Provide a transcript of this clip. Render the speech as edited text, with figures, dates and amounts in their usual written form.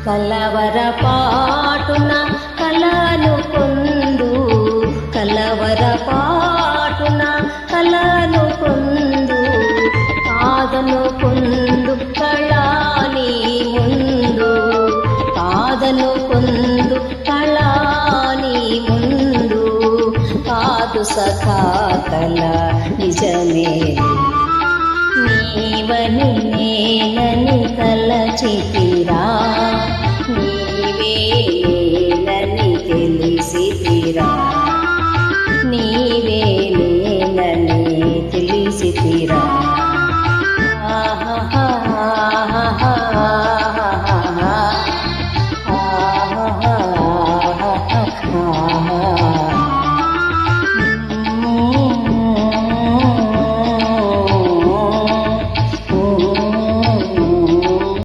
కలవరపాటున కలను పొందు, కలవరపాటున కలను పొందు, కాదను పొందు కళాని ముందు, కాదను పొందు కళాని ముందు. కాదు సఖా కల నిజమే నీవని నేనని తలచితిరా.